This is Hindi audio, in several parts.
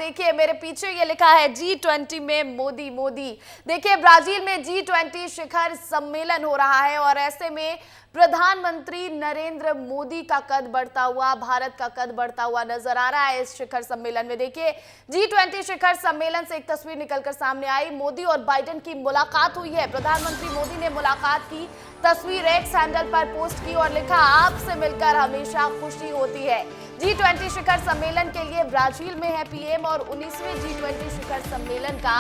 देखिए मेरे पीछे ये लिखा है G20 में मोदी मोदी। देखिए ब्राजील में G20 शिखर सम्मेलन हो रहा है और ऐसे में प्रधानमंत्री नरेंद्र मोदी का कद बढ़ता हुआ, भारत का कद बढ़ता हुआ नजर आ रहा है इस शिखर सम्मेलन में। देखिए G20 शिखर सम्मेलन से एक तस्वीर निकलकर सामने आई। मोदी और बाइडेन की मुलाकात हुई है। प्रधानमंत्री मोदी ने मुलाकात की तस्वीर एक्स हैंडल पर पोस्ट की और लिखा, आपसे मिलकर हमेशा खुशी होती है। G20 शिखर सम्मेलन के लिए ब्राजील में है पीएम और 19वें G20 शिखर सम्मेलन का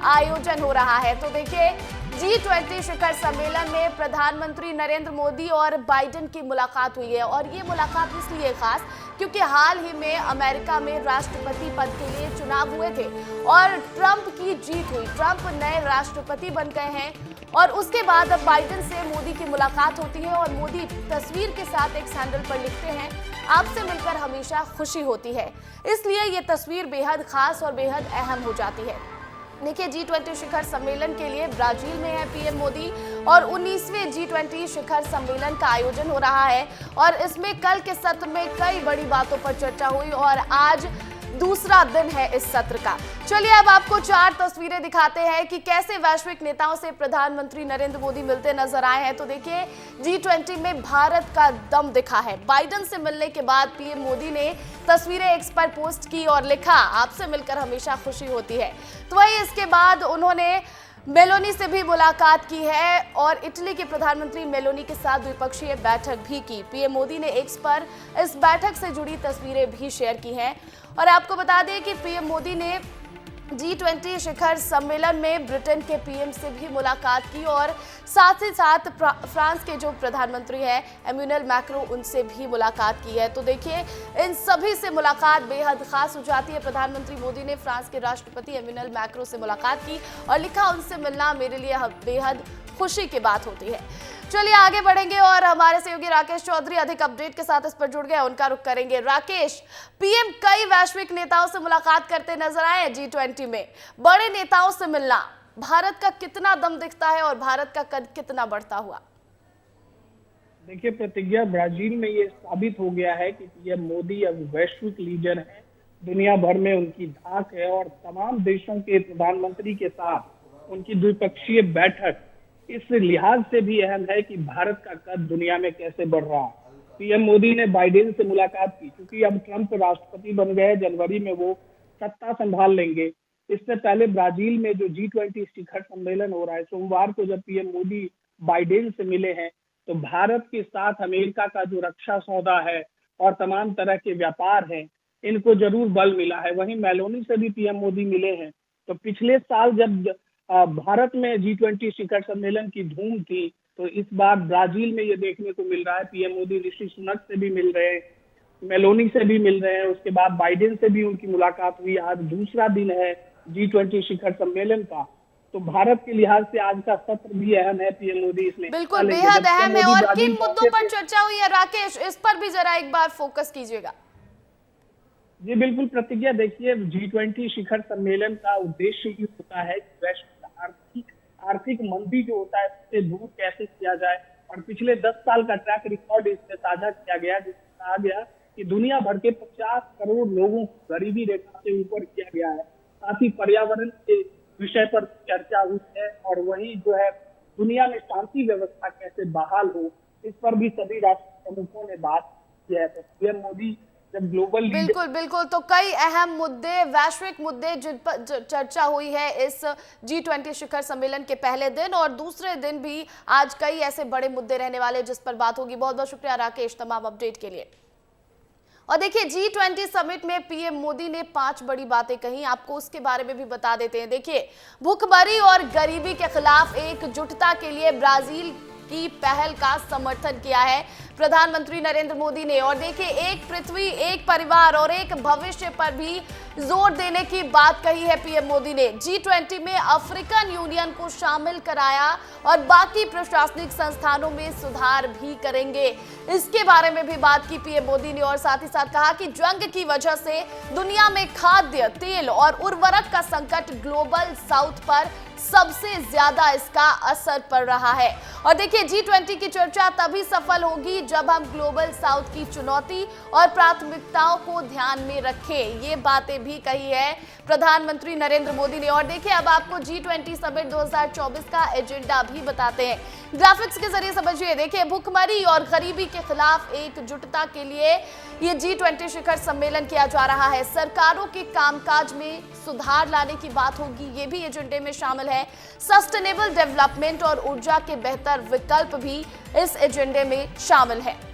आयोजन हो रहा है। तो देखिए G20 शिखर सम्मेलन में प्रधानमंत्री नरेंद्र मोदी और बाइडेन की मुलाकात हुई है और ये मुलाकात इसलिए खास क्योंकि हाल ही में अमेरिका में राष्ट्रपति पद के लिए चुनाव हुए थे और ट्रंप की जीत हुई। ट्रंप नए राष्ट्रपति बन गए हैं और उसके बाद अब बाइडेन से मोदी की मुलाकात होती है और मोदी तस्वीर के साथ एक सैंडल पर लिखते हैं, आपसे मिलकर हमेशा खुशी होती है। इसलिए ये तस्वीर बेहद खास और बेहद अहम हो जाती है। देखिए G20 शिखर सम्मेलन के लिए ब्राजील में है पीएम मोदी और 19वें G20 शिखर सम्मेलन का आयोजन हो रहा है और इसमें कल के सत्र में कई बड़ी बातों पर चर्चा हुई और आज दूसरा दिन है इस सत्र का। चलिए अब आपको 4 तस्वीरें दिखाते हैं कि कैसे वैश्विक नेताओं से प्रधानमंत्री नरेंद्र मोदी मिलते नजर आए हैं। तो देखिए G20 में भारत का दम दिखा है। बाइडेन से मिलने के बाद पीएम मोदी ने तस्वीरें एक्स पर पोस्ट की और लिखा, आपसे मिलकर हमेशा खुशी होती है। तो वही इसके बाद उन्होंने मेलोनी से भी मुलाकात की है और इटली के प्रधानमंत्री मेलोनी के साथ द्विपक्षीय बैठक भी की। पीएम मोदी ने एक्स पर इस बैठक से जुड़ी तस्वीरें भी शेयर की हैं और आपको बता दें कि पीएम मोदी ने G20 शिखर सम्मेलन में ब्रिटेन के पीएम से भी मुलाकात की और साथ ही साथ फ्रांस के जो प्रधानमंत्री हैं एम्यूनल मैक्रो, उनसे भी मुलाकात की है। तो देखिए इन सभी से मुलाकात बेहद खास हो जाती है। प्रधानमंत्री मोदी ने फ्रांस के राष्ट्रपति एम्यूनल मैक्रो से मुलाकात की और लिखा, उनसे मिलना मेरे लिए बेहद खुशी की बात होती है। चलिए आगे बढ़ेंगे और हमारे सहयोगी राकेश चौधरी अधिक अपडेट के साथ इस पर जुड़ गए, उनका रुख करेंगे। राकेश, पीएम कई वैश्विक नेताओं से मुलाकात करते नजर आए G20 में। बड़े नेताओं से मिलना भारत का कितना दम दिखता है और भारत का कद कितना बढ़ता हुआ? देखिए प्रतिज्ञा, ब्राजील में ये साबित हो गया है कि पीएम मोदी अब वैश्विक लीडर है। दुनिया भर में उनकी धाक है और तमाम देशों के प्रधानमंत्री के साथ उनकी द्विपक्षीय बैठक इस लिहाज से भी अहम है कि भारत का कद दुनिया में कैसे बढ़ रहा है। पीएम मोदी ने बाइडेन से मुलाकात की क्योंकि अब ट्रंप राष्ट्रपति बन गए, जनवरी में वो सत्ता संभाल लेंगे। इससे पहले ब्राजील में जो G20 शिखर सम्मेलन हो रहा है, सोमवार को जब पीएम मोदी बाइडेन से मिले हैं तो भारत के साथ अमेरिका का जो रक्षा सौदा है और तमाम तरह के व्यापार हैं, इनको जरूर बल मिला है। वहीं मेलोनी से भी पीएम मोदी मिले हैं। तो पिछले साल जब भारत में G20 शिखर सम्मेलन की धूम थी, तो इस बार ब्राजील में ये देखने को मिल रहा है। पीएम मोदी ऋषि सुनक से भी मिल रहे हैं, मेलोनी से भी मिल रहे हैं, उसके बाद बाइडेन से भी उनकी मुलाकात हुई। आज दूसरा दिन है G20 शिखर सम्मेलन का, तो भारत के लिहाज से आज का सत्र भी अहम है। पीएम मोदी इसमें बिल्कुल बेहद अहम है। और किन मुद्दों पर चर्चा हुई है राकेश, इस पर भी जरा एक बार फोकस कीजिएगा। जी बिल्कुल प्रतिज्ञा, देखिए G20 शिखर सम्मेलन का उद्देश्य ही होता है कि वैश्विक आर्थिक मंदी जो होता है उससे दूर कैसे किया जाए और पिछले 10 साल का ट्रैक रिकॉर्ड इसमें साझा किया गया, जिसमें कहा गया कि दुनिया भर के 50 करोड़ लोगों को गरीबी रेखा से ऊपर किया गया है। साथ ही पर्यावरण के विषय पर चर्चा हुई है और वही जो है दुनिया में शांति व्यवस्था कैसे बहाल हो, इस पर भी सभी राष्ट्र प्रमुखों ने बात की है। तो पीएम मोदी जब ग्लोबल बिल्कुल तो कई अहम मुद्दे, वैश्विक मुद्दे जिन पर चर्चा हुई है इस G20 शिखर सम्मेलन के पहले दिन और दूसरे दिन भी आज कई ऐसे बड़े मुद्दे रहने वाले जिस पर बात होगी। बहुत बहुत शुक्रिया राकेश तमाम अपडेट के लिए। और देखिए G20 समिट में पीएम मोदी ने 5 बड़ी बातें कही, आपको उसके बारे में भी बता देते हैं। देखिए भूखमरी और गरीबी के खिलाफ एकजुटता के लिए ब्राजील की पहल का समर्थन किया है प्रधानमंत्री नरेंद्र मोदी ने। और देखिए एक पृथ्वी, एक परिवार और एक भविष्य पर भी जोर देने की बात कही है पीएम मोदी ने। G20 में अफ्रीकन यूनियन को शामिल कराया और बाकी प्रशासनिक संस्थानों में सुधार भी करेंगे, इसके बारे में भी बात की पीएम मोदी ने। और साथ ही साथ कहा कि जंग की वजह से दुनिया में खाद्य, तेल और उर्वरक का संकट ग्लोबल साउथ पर सबसे ज्यादा इसका असर पड़ रहा है। और देखिए G20 की चर्चा तभी सफल होगी जब हम ग्लोबल साउथ की चुनौती और प्राथमिकताओं को ध्यान में रखें। ये बातें भी भी कही है प्रधानमंत्री नरेंद्र मोदी ने। और देखिए अब आपको G20 समिट 2024 का एजेंडा भी बताते हैं, ग्राफिक्स के जरिए समझिए। देखिए भुखमरी और गरीबी के खिलाफ एकजुटता के लिए ये G20 शिखर सम्मेलन किया जा रहा है। सरकारों के कामकाज में सुधार लाने की बात होगी, ये भी एजेंडे में शामिल है। सस्टेनेबल डेवलपमेंट और ऊर्जा के बेहतर विकल्प भी इस एजेंडे में शामिल है।